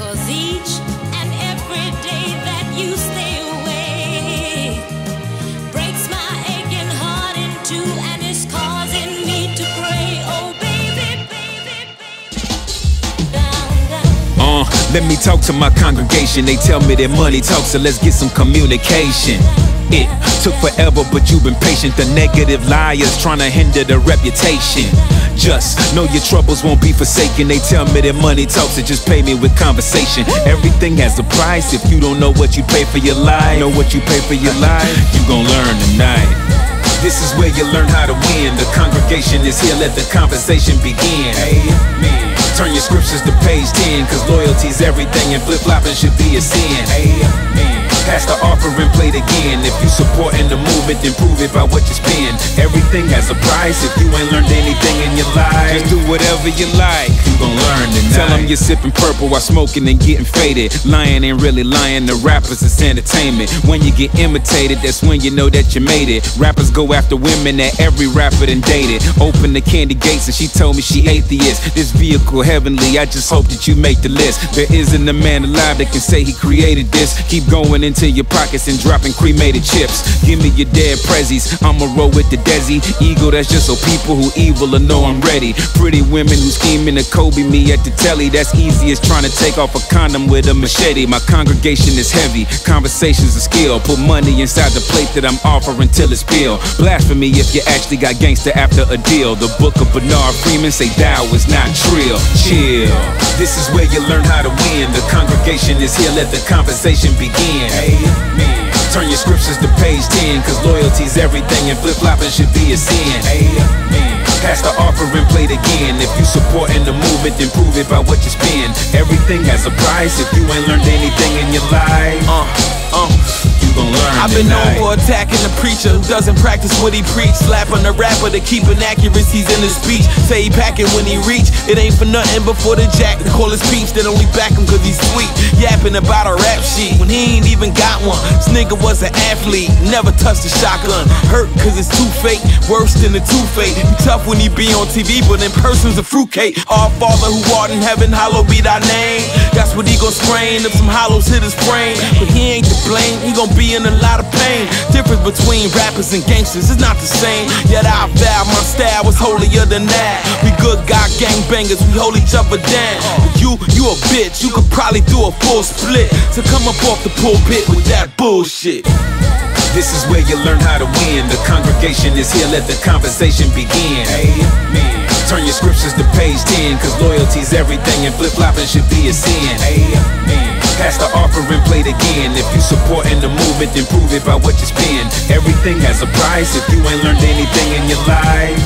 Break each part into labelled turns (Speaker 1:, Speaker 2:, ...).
Speaker 1: 'Cause each and every day that you stay away breaks my aching heart in two, and it's causing me to pray. Oh baby, baby, baby, down, down.
Speaker 2: Let me talk to my congregation. They tell me that money talks, so let's get some communication. It took forever, but you've been patient. The negative liars trying to hinder the reputation. Just know your troubles won't be forsaken. They tell me that money talks, so just pay me with conversation. Everything has a price. If you don't know what you pay for your life, know what you pay for your life, you gon' learn tonight. This is where you learn how to win. The congregation is here, let the conversation begin. Amen. Turn your scriptures to page 10, 'cause loyalty's everything and flip-flopping should be a sin. Amen. Pass the offering, plate again. If you supporting the movement, then prove it by what you spend. Everything has a price. If you ain't learned anything in your life, just do whatever you like. You gon' learn tonight. Tell them you're sipping purple while smoking and getting faded. Lying ain't really lying. The rappers is entertainment. When you get imitated, that's when you know that you made it. Rappers go after women that every rapper done dated. Open the candy gates and she told me she atheist. This vehicle heavenly, I just hope that you make the list. There isn't a man alive that can say he created this. Keep going into your pockets and dropping cremated chips. Give me your dead prezzies, I'ma roll with the Desi. Ego, that's just so people who evil will know I'm ready. Pretty women who scheming to Kobe me at the telly. That's easy as trying to take off a condom with a machete. My congregation is heavy, conversation's a skill. Put money inside the plate that I'm offering till it's filled. Blasphemy if you actually got gangster after a deal. The book of Bernard Freeman say thou is not trill. Chill, this is where you learn how to win. The congregation is here, let the conversation begin. Amen. Turn your scriptures to page 10, 'cause loyalty's everything and flip-flopping should be a sin. Amen. Pass the offering, plate again. If you supporting the movement, then prove it by what you spend. Everything has a price. If you ain't learned anything in your life, you gon' learn
Speaker 3: I've been known
Speaker 2: tonight.
Speaker 3: for attacking the preacher who doesn't practice what he preach. Slapping the rapper to keep inaccuracies in his speech. Say he packing when he reach. It ain't for nothing before the jack to call his peeps. Then only back him 'cause he's sweet. Yapping about a rap sheet when he ain't even got one. This nigga was an athlete, never touched a shotgun. Hurt 'cause it's too fake, worse than the two-fate. He tough when he be on TV, but in person's a fruitcake. Our Father who art in heaven, hallowed be thy name. That's what he gon' sprain if some hollows hit his brain. But he ain't to blame, he gon' be in a lot of pain. Difference between rappers and gangsters is not the same. Yet I vow my style is holier than that. We good guy gangbangers, we hold each other down. But you a bitch, you could probably do a full split. So come up off the pulpit with that bullshit.
Speaker 2: This is where you learn how to win. The congregation is here, let the conversation begin. Amen. Turn your scriptures to page 10, 'cause loyalty's everything and flip-flopping should be a sin. Amen. Pass the offering, plate again. If you supporting the movement, then prove it by what you spend. Everything has a price. If you ain't learned anything in your life,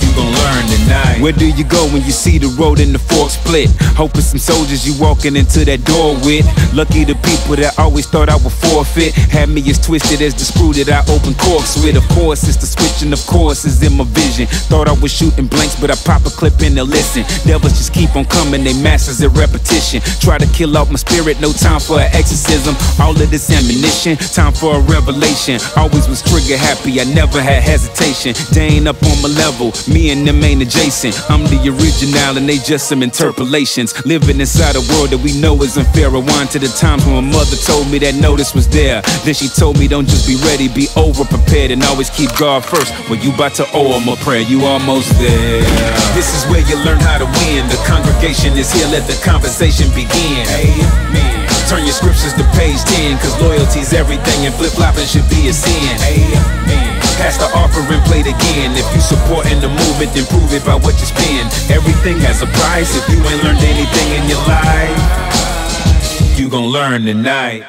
Speaker 2: you gon' learn tonight. Where do you go when you see the road and the fork split? Hoping some soldiers you walking into that door with. Lucky the people that always thought I would forfeit had me as twisted as the screw that I open corks with. Of course it's the switching, of course is in my vision. Thought I was shooting blanks, but I pop a clip in to listen. Devils just keep on coming, they masters at repetition. Try to kill off my spirit, no time for an exorcism. All of this ammunition, time for a revelation. Always was trigger happy, I never had hesitation. They ain't up on my level, me and them ain't adjacent. I'm the original and they just some interpolations. Living inside a world that we know is unfair. Rewind to the times when my mother told me that notice was there. Then she told me don't just be ready, be over prepared, and always keep God first. When you about to owe him a prayer, you almost there. This is where you learn how to win. The congregation is here, let the conversation begin. Amen. Turn your scriptures to page 10, 'cause loyalty's everything and flip-flopping should be a sin. Amen. Pass the offering, plate again. If you supporting the movement, then prove it by what you spend. Everything has a price. If you ain't learned anything in your life, you gon' learn tonight.